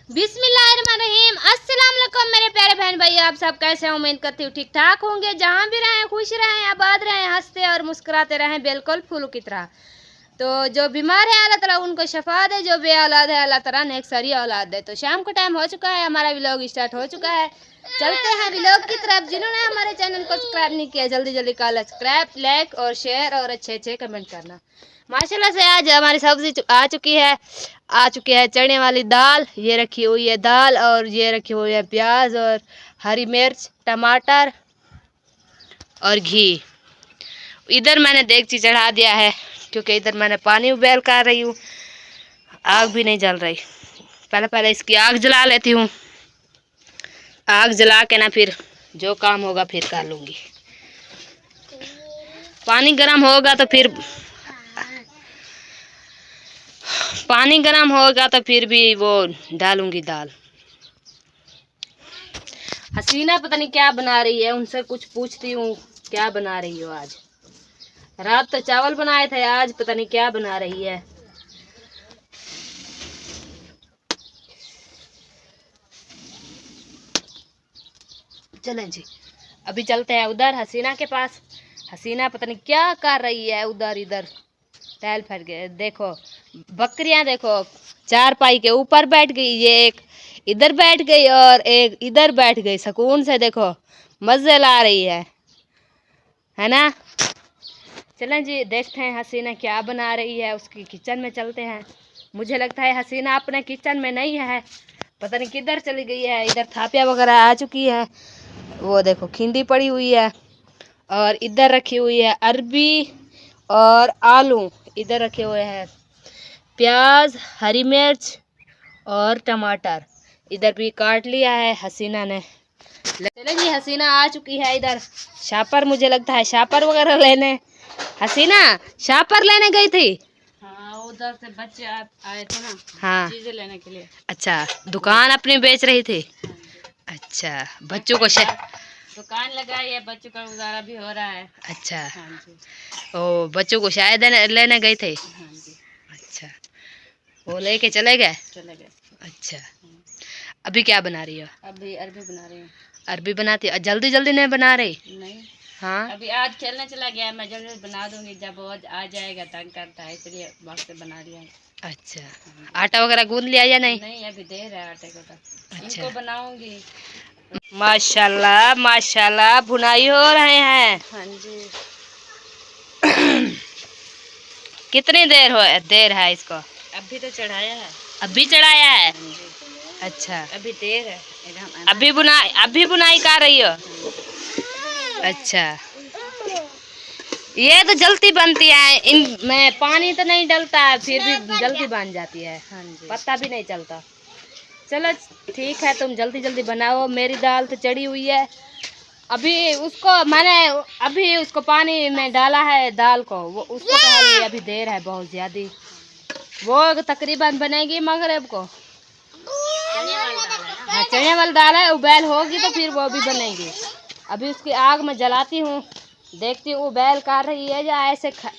बिस्मिल्लाहिर्रहमानिर्रहीम। अस्सलाम वालेकुम मेरे प्यारे बहन भाई, आप सब कैसे हैं? उम्मीद करती हूँ ठीक ठाक होंगे। जहाँ भी रहें खुश रहें, आबाद रहें, हंसते और मुस्कुराते रहें, बिल्कुल फूलों की तरह। तो जो बीमार है अल्लाह ताला उनको शफा दे, जो बे औलाद है अल्लाह ताला नेक सारी औलाद दे। तो शाम का टाइम हो चुका है, हमारा व्लॉग स्टार्ट हो चुका है। चलते हैं व्लॉग की तरफ। जिन्होंने हमारे चैनल को सब्सक्राइब नहीं किया जल्दी जल्दी कर सब्सक्राइब, लाइक और शेयर और अच्छे अच्छे कमेंट करना। माशाल्लाह से आज हमारी सब्जी आ चुकी है चने वाली दाल। ये रखी हुई है दाल और ये रखी हुई है प्याज और हरी मिर्च, टमाटर और घी। इधर मैंने देगची चढ़ा दिया है क्योंकि इधर मैंने पानी उबाल कर रही हूँ। आग भी नहीं जल रही, पहले इसकी आग जला लेती हूँ। आग जला के ना फिर जो काम होगा फिर कर लूँगी। पानी गर्म होगा तो फिर भी वो डालूंगी दाल। हसीना पता नहीं क्या बना रही है, उनसे कुछ पूछती हूँ क्या बना रही हो आज। रात तो चावल बनाए थे, आज पता नहीं क्या बना रही है। चलें जी, अभी चलते हैं उधर हसीना के पास। हसीना पता नहीं क्या कर रही है उधर इधर टहल फैल गए। देखो बकरियां, देखो चारपाई के ऊपर बैठ गई, ये एक इधर बैठ गई और एक इधर बैठ गई। सुकून से देखो मजे ला रही है ना। चलें जी, देखते हैं हसीना क्या बना रही है। उसकी किचन में चलते हैं। मुझे लगता है हसीना अपने किचन में नहीं है, पता नहीं किधर चली गई है। इधर थापिया वगैरह आ चुकी है, वो देखो खिंडी पड़ी हुई है। और इधर रखी हुई है अरबी और आलू। इधर रखे हुए हैं प्याज, हरी मिर्च और टमाटर। इधर भी काट लिया है हसीना ने। चले जी, हसीना आ चुकी है इधर। शापर, मुझे लगता है शापर वगैरह लेने। हसीना शापर लेने गई थी। हाँ, उधर से बच्चे आए थे ना, हाँ, चीजें लेने के लिए। अच्छा, दुकान अपनी बेच रही थी। अच्छा, बच्चों को दुकान लगाई है, बच्चों का गुजारा भी हो रहा है। अच्छा, हाँ जी। ओ बच्चों को शायद लेने गए थे। हाँ जी। अच्छा, वो लेके चले गए। अच्छा, अभी क्या बना रही हो? अभी अरबी बना रही हूँ। अरबी बनाती हो? जल्दी जल्दी नहीं बना रही? नहीं, हाँ, अभी आज खेलने चला गया है, मैं जल्दी बना दूंगी। जब वो आ जाएगा तंग करता है, इसलिए वक्त से बना लिया है। अच्छा, आटा वगैरह गूंद लिया या नहीं? नहीं, अभी देर है आटे को तो। अच्छा, इनको बनाऊंगी। माशाल्लाह माशाल्लाह, भुनाई हो रहे हैं। हाँ जी। कितनी देर है इसको? अभी तो चढ़ाया है। अभी चढ़ाया है? हाँ जी। अच्छा, अभी देर है। अभी बुनाई कर रही हो? अच्छा, ये तो जल्दी बनती है, इनमें पानी तो नहीं डलता है फिर भी जल्दी बन जाती है। हाँ जी। पता भी नहीं चलता। चलो ठीक है, तुम जल्दी जल्दी बनाओ। मेरी दाल तो चढ़ी हुई है। अभी उसको पानी में डाला है दाल को, वो उसको तो अभी देर है बहुत ज़्यादा। वो तकरीबन बनेगी मगरिब को। हाँ, चने वाली दाल है, उबाल होगी तो फिर वो भी बनेगी। अभी उसकी आग में जलाती हूँ, देखती हूँ उबाल कर रही है या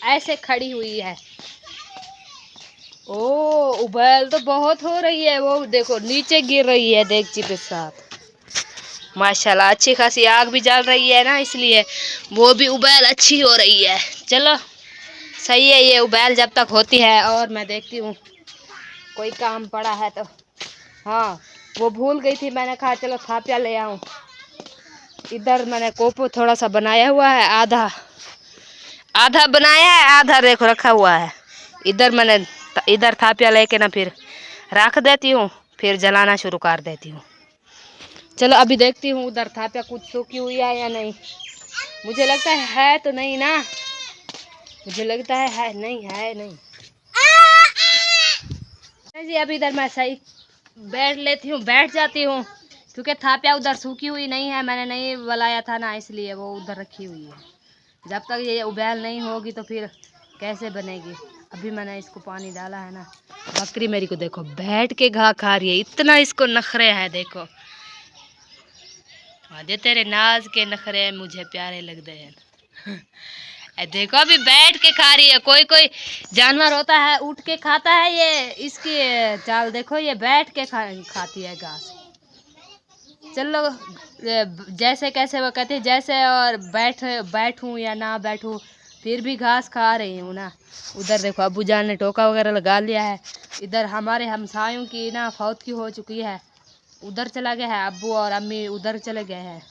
ऐसे खड़ी हुई है। ओ, उबाल तो बहुत हो रही है, वो देखो नीचे गिर रही है देगची के साथ। माशाल्लाह अच्छी खासी आग भी जल रही है ना, इसलिए वो भी उबाल अच्छी हो रही है। चलो सही है, ये उबाल जब तक होती है। और मैं देखती हूँ कोई काम पड़ा है तो। हाँ, वो भूल गई थी, मैंने कहा चलो थापिया ले आऊँ। इधर मैंने कोपू थोड़ा सा बनाया हुआ है, आधा आधा बनाया है, आधा देखो रखा हुआ है। इधर थापिया लेके ना फिर रख देती हूँ, फिर जलाना शुरू कर देती हूँ। चलो अभी देखती हूँ उधर थापिया कुछ सूखी हुई है या नहीं। मुझे लगता है तो नहीं ना, मुझे लगता है नहीं जी। अभी इधर मैं सही बैठ जाती हूँ क्योंकि थापिया उधर सूखी हुई नहीं है, मैंने नहीं बनाया था ना, इसलिए वो उधर रखी हुई है। जब तक ये उबाल नहीं होगी तो फिर कैसे बनेगी। अभी मैंने इसको पानी डाला है ना। बकरी मेरी को देखो बैठ के घास खा रही है, इतना इसको नखरे है। देखो वादे तेरे नाज के नखरे मुझे प्यारे लगते हैं। देखो अभी बैठ के खा रही है। कोई कोई जानवर होता है उठ के खाता है, ये इसकी चाल देखो, ये बैठ के खाती है घास। चलो जैसे कैसे वो कहते हैं जैसे, और बैठूं या ना बैठूं फिर भी घास खा रही हूँ ना। उधर देखो अब्बू जान ने टोका वगैरह लगा लिया है। इधर हमारे हमसायों की ना फौत हो चुकी है, उधर चला गया है अब्बू और अम्मी, उधर चले गए हैं।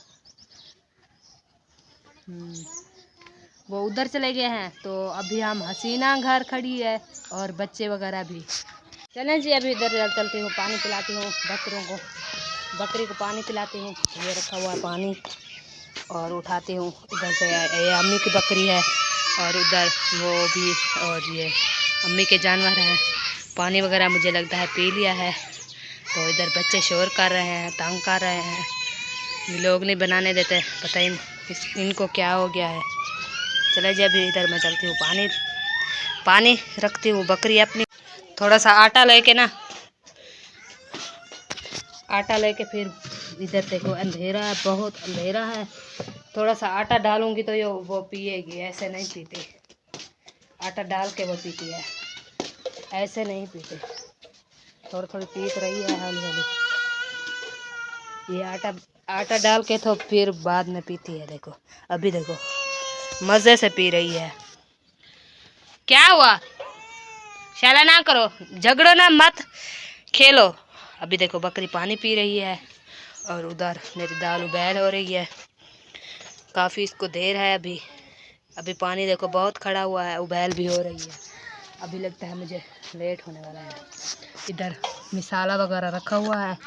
वो उधर चले गए हैं, तो अभी हम हसीना घर खड़ी है और बच्चे वगैरह भी। चलें जी, अभी इधर चलती हूँ, पानी पिलाती हूँ बकरों को, बकरी को पानी पिलाती हूँ। ये रखा हुआ है पानी और उठाती हूँ। इधर से ये अम्मी की बकरी है और उधर वो भी, और ये अम्मी के जानवर हैं। पानी वगैरह मुझे लगता है पी लिया है। तो इधर बच्चे शोर कर रहे हैं, तंग कर रहे हैं, ये लोग नहीं बनाने देते, पता ही इनको क्या हो गया है। चले जी, अभी इधर मैं चलती हूँ, पानी रखती हूँ। बकरी अपनी थोड़ा सा आटा लेके ना, आटा लेके फिर इधर देखो अंधेरा है, बहुत अंधेरा है। थोड़ा सा आटा डालूंगी तो ये वो पिएगी, ऐसे नहीं पीती। आटा डाल के वो पीती है, ऐसे नहीं पीते। थोड़ी थोड़ी पीत रही है हौली हौली। ये आटा डाल के तो फिर बाद में पीती है। देखो अभी देखो मज़े से पी रही है। क्या हुआ, शाला ना करो, झगड़ो ना, मत खेलो। अभी देखो बकरी पानी पी रही है और उधर मेरी दाल उबैल हो रही है। काफ़ी इसको देर है अभी पानी देखो बहुत खड़ा हुआ है, उबैल भी हो रही है। अभी लगता है मुझे लेट होने वाला है। इधर मिसाला वगैरह रखा हुआ है,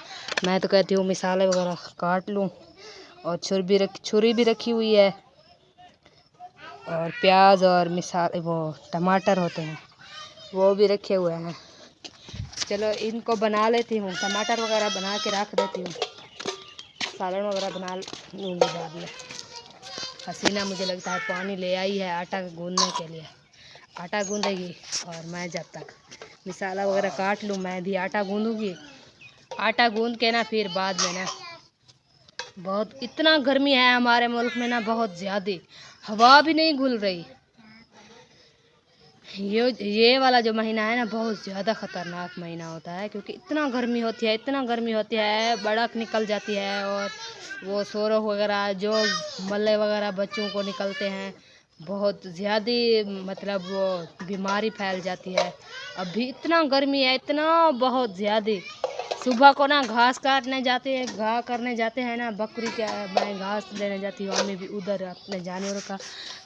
मैं तो कहती हूँ मिसाले वगैरह काट लूँ। और छुरी भी रखी हुई है, और प्याज और वो टमाटर होते हैं वो भी रखे हुए हैं। चलो इनको बना लेती हूँ, टमाटर वगैरह बना के रख देती हूँ, सालन वगैरह बना लूँगी बाद में। हसीना मुझे लगता है पानी ले आई है आटा गूंदने के लिए, आटा गूंदेगी और मैं जब तक मिसाला वगैरह काट लूँ मैं भी आटा गूंदूँगी। आटा गूंद के ना फिर बाद में ना, बहुत इतना गर्मी है हमारे मुल्क में ना, बहुत ज़्यादा, हवा भी नहीं घुल रही। ये वाला जो महीना है ना बहुत ज़्यादा ख़तरनाक महीना होता है, क्योंकि इतना गर्मी होती है, बड़क निकल जाती है, और वो सोरो वगैरह जो मल्ले वगैरह बच्चों को निकलते हैं, बहुत ज़्यादा मतलब वो बीमारी फैल जाती है। अभी इतना गर्मी है, इतना बहुत ज़्यादा। सुबह को ना घास काटने जाते हैं, घास करने जाते हैं ना, बकरी क्या मैं घास लेने जाती हूँ, अम्मी भी उधर अपने जानवरों का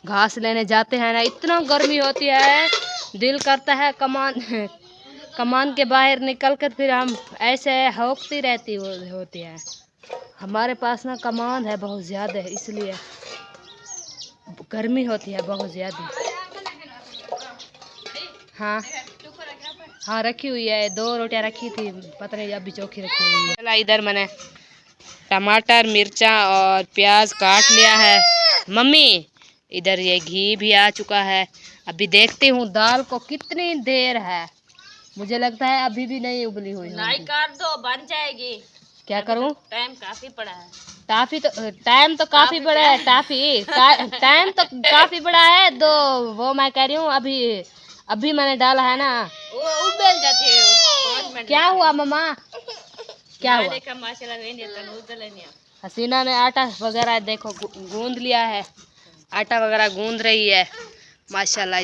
घास लेने जाते हैं ना, इतना गर्मी होती है, दिल करता है कमान के बाहर निकल कर फिर हम ऐसे हौकती रहती होती है। हमारे पास ना कमान है बहुत ज़्यादा, इसलिए गर्मी होती है बहुत ज़्यादा। हाँ रखी हुई है, 2 रोटियां रखी थी, पता नहीं अभी चौखी रखी हुई है। चला इधर मैंने टमाटर मिर्चा और प्याज काट लिया है। मम्मी इधर ये घी भी आ चुका है। अभी देखती हूँ दाल को कितनी देर है, मुझे लगता है अभी भी नहीं उबली हुई। नहीं कर दो, बन जाएगी। क्या करूँ, टाइम काफी पड़ा है। टाइम तो काफी बड़ा है, टाइम तो काफी बड़ा है। वो मैं कह रही हूँ अभी मैंने डाला है ना, वो उबल जाती है 5 मिनट। क्या हुआ मम्मा, क्या हुआ? हसीना ने आटा वगैरह देखो गूंद लिया है, आटा वगैरह गूंद रही है माशाल्लाह।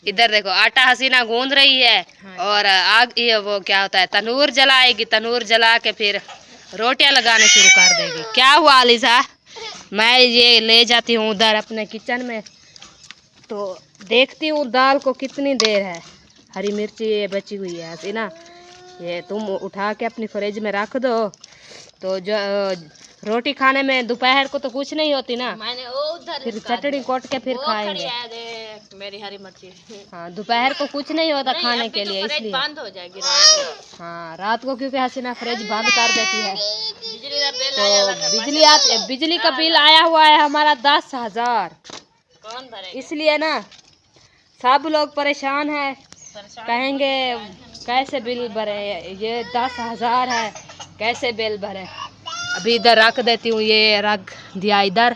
इधर देखो आटा हसीना गूंद रही है। हाँ। और आग ये वो क्या होता है, तनूर जलाएगी, तनूर जला के फिर रोटियां लगाने शुरू कर देगी। क्या हुआ अलीसा, मैं ये ले जाती हूँ उधर अपने किचन में, तो देखती हूँ दाल को कितनी देर है। हरी मिर्ची ये बची हुई है हसीना, ये तुम उठा के अपनी फ्रिज में रख दो, तो जो रोटी खाने में दोपहर को तो कुछ नहीं होती ना, मैंने उधर फिर चटनी कोट के फिर खाएंगे। मेरी हरी मिर्ची, हाँ दोपहर को कुछ नहीं होता खाने के लिए, इसलिए बंद हो जाएगी रात को। हाँ रात को क्योंकि हसीना फ्रिज बंद कर देती है। तो बिजली का बिल आया हुआ है हमारा 10,000, कौन भरेगा? इसलिए ना सब लोग परेशान है, कहेंगे कैसे बिल भरे, ये 10,000 है कैसे बिल भरे। अभी इधर रख देती हूँ, ये रख दिया इधर,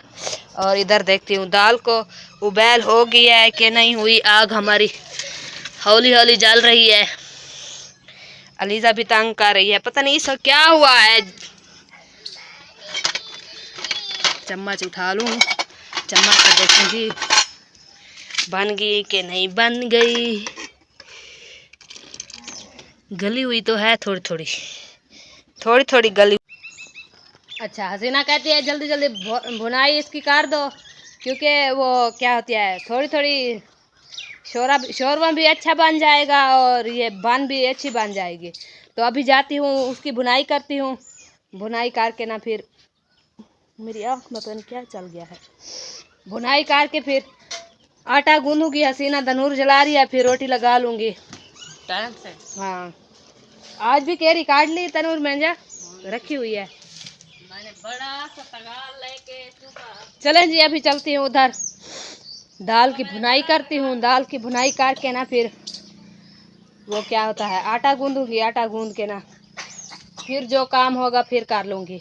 और इधर देखती हूँ दाल को उबाल हो गया है कि नहीं हुई। आग हमारी हौली हौली जल रही है। अलीजा भी तंग कर रही है, पता नहीं इसको क्या हुआ है। चम्मच उठा लूँ, चम्मच से देखूंगी बन गई कि नहीं बन गई। गली हुई तो है, थोड़ी थोड़ी गली। अच्छा, हसीना कहती है जल्दी जल्दी भुनाई इसकी कर दो, क्योंकि वो क्या होती है थोड़ी शोरबा भी अच्छा बन जाएगा और ये बन भी अच्छी बन जाएगी। तो अभी जाती हूँ उसकी भुनाई करती हूँ। भुनाई करके ना फिर मेरी आँख में पता नहीं क्या चल गया है। भुनाई करके फिर आटा गूंदूंगी। हसीना तनूर जला रही है, फिर रोटी लगा लूँगी टाइम से। हाँ, आज भी केरी काट ली तनूर मेंजा रखी हुई है। मैंने बड़ा सा तगार लेके चलें जी, अभी चलती हूँ उधर दाल की भुनाई करती हूँ। दाल की भुनाई करके ना फिर वो क्या होता है आटा गूंदूंगी। आटा गूंद के ना फिर जो काम होगा फिर कर लूँगी।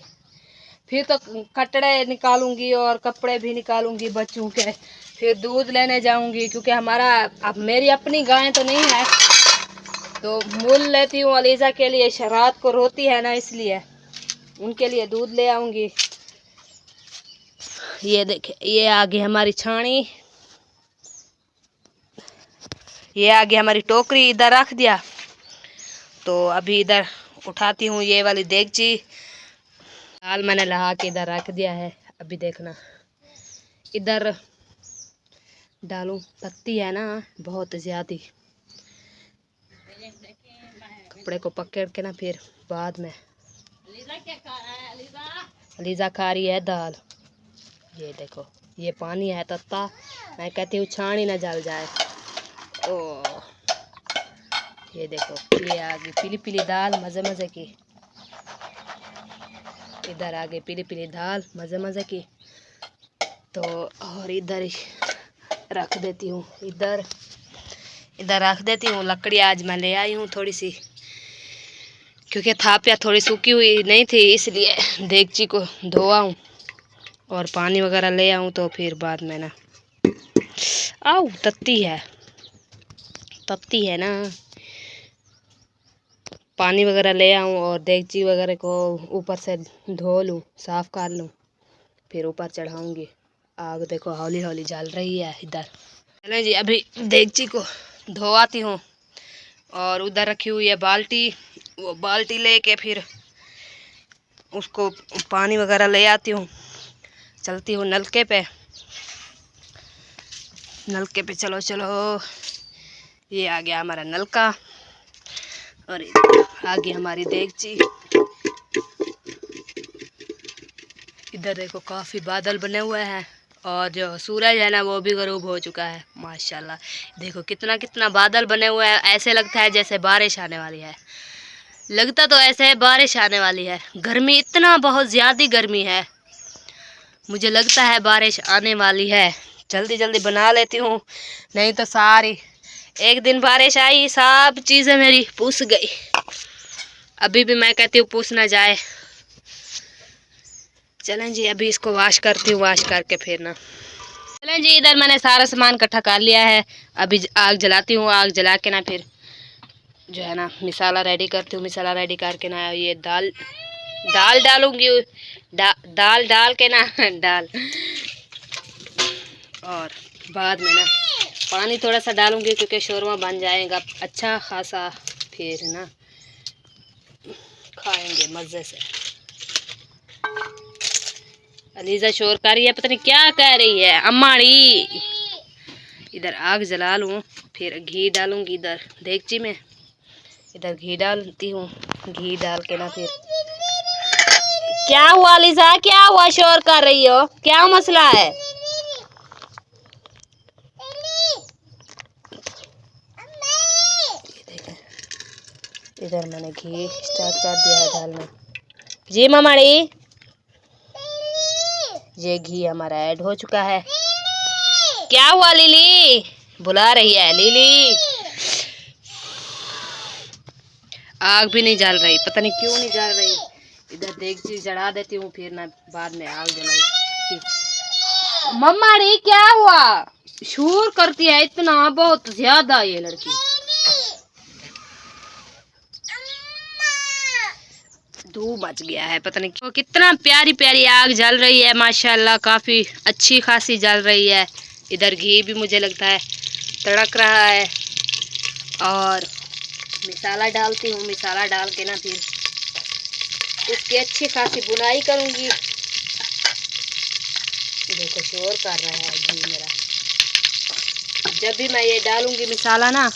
फिर तो कटड़े निकालूंगी और कपड़े भी निकालूंगी बच्चों के। फिर दूध लेने जाऊंगी, क्योंकि हमारा अब मेरी अपनी गाय तो नहीं है, तो मूल लेती हूँ अलीजा के लिए। रात को रोती है ना, इसलिए उनके लिए दूध ले आऊंगी। ये देखे, ये आगे हमारी छानी, ये आगे हमारी टोकरी इधर रख दिया। तो अभी इधर उठाती हूँ ये वाली देगची। दाल मैंने लहा के इधर रख दिया है। अभी देखना इधर डालूं, पत्ती है ना बहुत ज़्यादा। कपड़े को पकड़ के ना फिर बाद में। अलीजा खा रही है दाल। ये देखो, ये पानी है तत्ता, मैं कहती हूँ छानी ना जल जाए। ओ ये देखो, ये आगे पीली पीली दाल मज़े मज़े की। इधर आगे पीली पीली दाल मज़े मज़े की। तो और इधर रख देती हूँ, इधर रख देती हूँ। लकड़ी आज मैं ले आई हूँ थोड़ी सी, क्योंकि थापिया थोड़ी सूखी हुई नहीं थी, इसलिए देगची को धोआ हूँ और पानी वगैरह ले आऊँ। तो फिर बाद में ना आओ तत्ती है ना, पानी वगैरह ले आऊँ और देगची वगैरह को ऊपर से धो लूँ, साफ़ कर लूँ, फिर ऊपर चढ़ाऊँगी। आग देखो हौली हौली जल रही है इधर। चलें जी, अभी देगची को धोआती हूँ और उधर रखी हुई है बाल्टी। वो बाल्टी लेके फिर उसको पानी वगैरह ले आती हूँ। चलती हूँ नलके पे। चलो ये आ गया हमारा नलका और आगे हमारी देगची। इधर देखो काफ़ी बादल बने हुए हैं और जो सूरज है ना वो भी गरूब हो चुका है माशाल्लाह। देखो कितना बादल बने हुए हैं, ऐसे लगता है जैसे बारिश आने वाली है। लगता तो ऐसे है बारिश आने वाली है। गर्मी इतना बहुत ज़्यादा गर्मी है, मुझे लगता है बारिश आने वाली है। जल्दी जल्दी बना लेती हूँ, नहीं तो सारी एक दिन बारिश आई सब चीज़ें मेरी पूछ गई। अभी भी मैं कहती हूँ पूछ ना जाए। चलें जी, अभी इसको वाश करती हूँ, वाश करके फिर ना चलें जी। इधर मैंने सारा सामान इकट्ठा कर लिया है। अभी आग जलाती हूँ। आग जला के ना फिर जो है ना मिसाला रेडी करती हूँ। मिसाला रेडी करके ना ये दाल डालूंगी। दाल डाल के ना दाल, और बाद में ना पानी थोड़ा सा डालूंगी, क्योंकि शोरमा बन जाएगा अच्छा खासा। फिर ना खाएंगे मज़े से। अलीजा शोर कर रही है, पता नहीं क्या कह रही है अम्माड़ी। इधर आग जला लूँ, फिर घी डालूंगी इधर देगची में। इधर घी डालती हूँ। घी डाल के ना फिर क्या हुआ अलीजा, क्या हुआ शोर कर रही हो, क्या मसला है? इधर मैंने घी स्टार्ट कर दिया है डालना। जी ममाड़ी, ये घी हमारा ऐड हो चुका है। क्या हुआ लिली, बुला रही है लिली। आग भी नहीं जल रही, पता नहीं क्यों नहीं जल रही। इधर देगची जला देती हूँ, फिर ना बाद में आग जलाई। मम्मा रे क्या हुआ? शोर करती है इतना, बहुत ज्यादा ये लड़की। धूप मच गया है, पता नहीं क्यों। कितना प्यारी प्यारी आग जल रही है माशाल्लाह, काफी अच्छी खासी जल रही है। इधर घी भी मुझे लगता है तड़क रहा है। और मसाला डालती हूँ, मसाला डाल के ना फिर उसकी अच्छी खासी बुनाई करूँगी। देखो शोर कर रहा है घी मेरा। जब भी मैं ये डालूंगी मसाला ना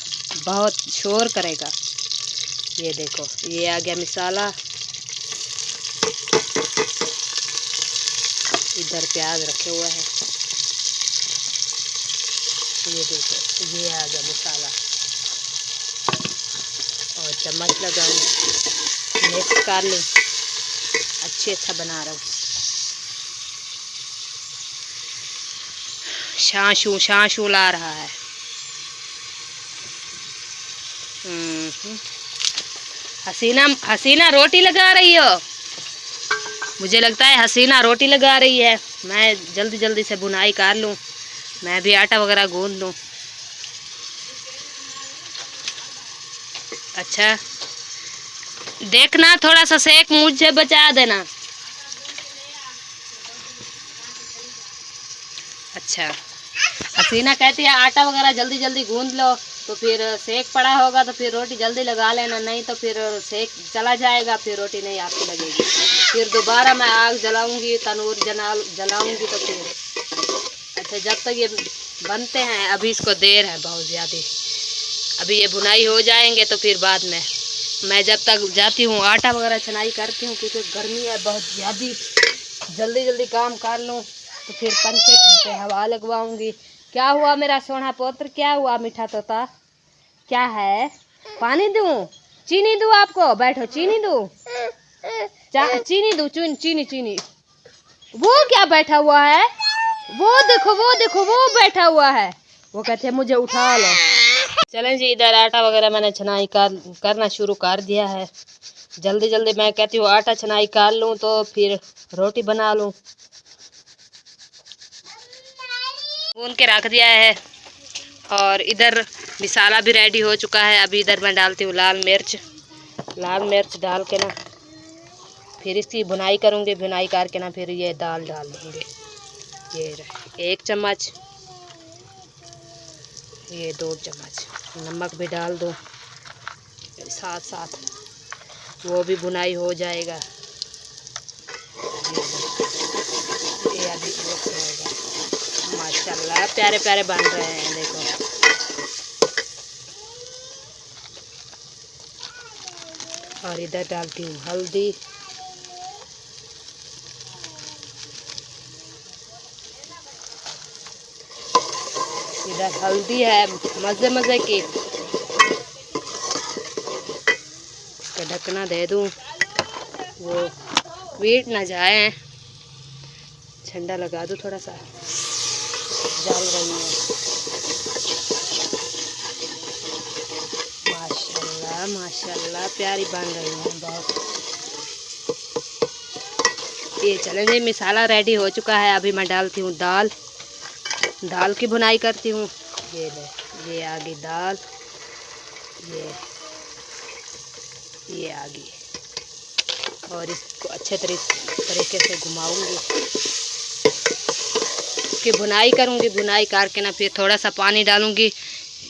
बहुत शोर करेगा। ये देखो ये आ गया मसाला। इधर प्याज रखे हुए हैं, ये देखो ये आ गया मसाला। और चम्मच लगाऊं, मिक्स कर लूँ, अच्छा बना रहा हूँ। शांशू ला रहा है। हसीना रोटी लगा रही हो? मुझे लगता है हसीना रोटी लगा रही है। मैं जल्दी जल्दी से बुनाई कर लूँ, मैं भी आटा वगैरह गूंद लूँ। अच्छा देखना, थोड़ा सा सेक मुझे बचा देना। अच्छा हसीना कहती है आटा वगैरह जल्दी जल्दी गूंद लो, तो फिर सेक पड़ा होगा तो फिर रोटी जल्दी लगा लेना, नहीं तो फिर सेक चला जाएगा, फिर रोटी नहीं आपकी लगेगी। फिर दोबारा मैं आग जलाऊंगी, तनूर जलाऊंगी तो फिर। अच्छा जब तक ये बनते हैं, अभी इसको देर है बहुत ज़्यादा। अभी ये बुनाई हो जाएंगे तो फिर बाद में मैं जब तक जाती हूँ आटा वगैरह छनाई करती हूँ, क्योंकि गर्मी है बहुत ज़्यादा। जल्दी जल्दी काम कर लूँ तो फिर पंखे पे हवा लगवाऊंगी। क्या हुआ मेरा सोना पुत्र, क्या हुआ मीठा तोता? क्या है? पानी दूं? चीनी दूं आपको? बैठो चीनी दूं? चीनी दूं? चीनी। वो क्या बैठा हुआ है? वो देखो वो बैठा हुआ है। वो कहते हैं मुझे उठा लो। चलें जी, इधर आटा वगैरह मैंने छनाई करना शुरू कर दिया है। जल्दी जल्दी मैं कहती हूँ आटा छनाई कर लूँ तो फिर रोटी बना लूँ। भून के रख दिया है और इधर मसाला भी रेडी हो चुका है। अभी इधर मैं डालती हूँ लाल मिर्च डाल के ना फिर इसकी भुनाई करूँगी। भुनाई करके ना फिर ये दाल डाल दूँगी। ये 1 चम्मच, ये 2 चम्मच नमक भी डाल दो, साथ साथ वो भी भुनाई हो जाएगा। ये अभी होगा। माशाल्लाह प्यारे प्यारे बन रहे हैं देखो। और इधर डालती हूँ हल्दी, इधर हल्दी है मज़े की। इसका ढकना दे दूँ, वो वीट ना जाए। ठंडा लगा दूँ, थोड़ा सा जल रही है। माशाल्लाह प्यारी बन रही है बहुत। ये चलें जी, मसाला रेडी हो चुका है। अभी मैं डालती हूँ दाल की भुनाई करती हूँ। ये आ गई दाल, ये आ गई। और इसको अच्छे तरीके से घुमाऊंगी, इसकी भुनाई करूंगी। भुनाई करके ना फिर थोड़ा सा पानी डालूंगी,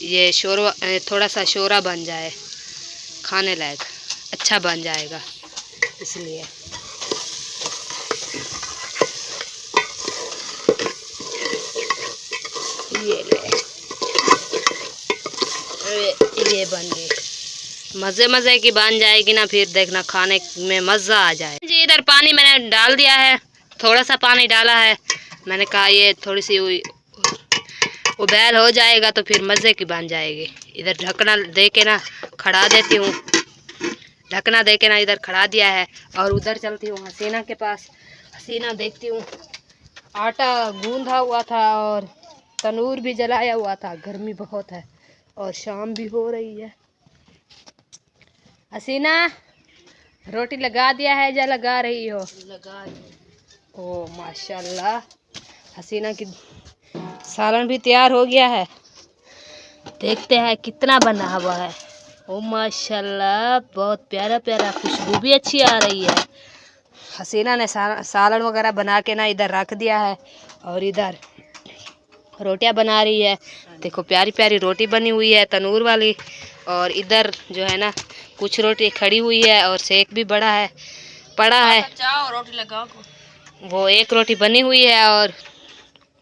ये शोरवा थोड़ा सा शोरा बन जाए, खाने लायक अच्छा बन जाएगा इसलिए। ये बन गई, मज़े की बन जाएगी ना, फिर देखना खाने में मज़ा आ जाए जी। इधर पानी मैंने डाल दिया है, थोड़ा सा पानी डाला है। मैंने कहा ये थोड़ी सी उबाल हो जाएगा तो फिर मज़े की बन जाएगी। इधर ढकना दे के ना खड़ा देती हूँ, ढकना दे के ना इधर खड़ा दिया है। और उधर चलती हूँ हसीना के पास। हसीना देखती हूँ आटा गूंधा हुआ था और तनूर भी जलाया हुआ था। गर्मी बहुत है और शाम भी हो रही है। हसीना रोटी लगा दिया है या लगा रही हो? लगा। ओ माशाल्लाह हसीना की सालन भी तैयार हो गया है। देखते हैं कितना बना हुआ है। ओ माशाल्लाह, बहुत प्यारा प्यारा, खुशबू भी अच्छी आ रही है। हसीना ने सालन वगैरह बना के ना इधर रख दिया है और इधर रोटियां बना रही है। देखो प्यारी प्यारी रोटी बनी हुई है तनूर वाली, और इधर जो है ना कुछ रोटी खड़ी हुई है और सेक भी बड़ा है पड़ा है। रोटी लगाओ। वो एक रोटी बनी हुई है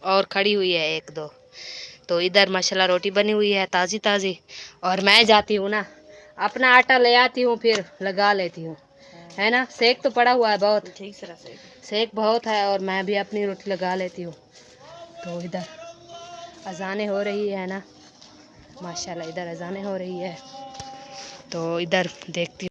और खड़ी हुई है एक दो। तो इधर माशाल्लाह रोटी बनी हुई है ताज़ी ताज़ी, और मैं जाती हूँ ना अपना आटा ले आती हूँ, फिर लगा लेती हूँ, है ना। सेक तो पड़ा हुआ है बहुत, ठीक से सेक बहुत है, और मैं भी अपनी रोटी लगा लेती हूँ। तो इधर अजानें हो रही है ना, माशाल्लाह इधर अजानें हो रही है। तो इधर देखती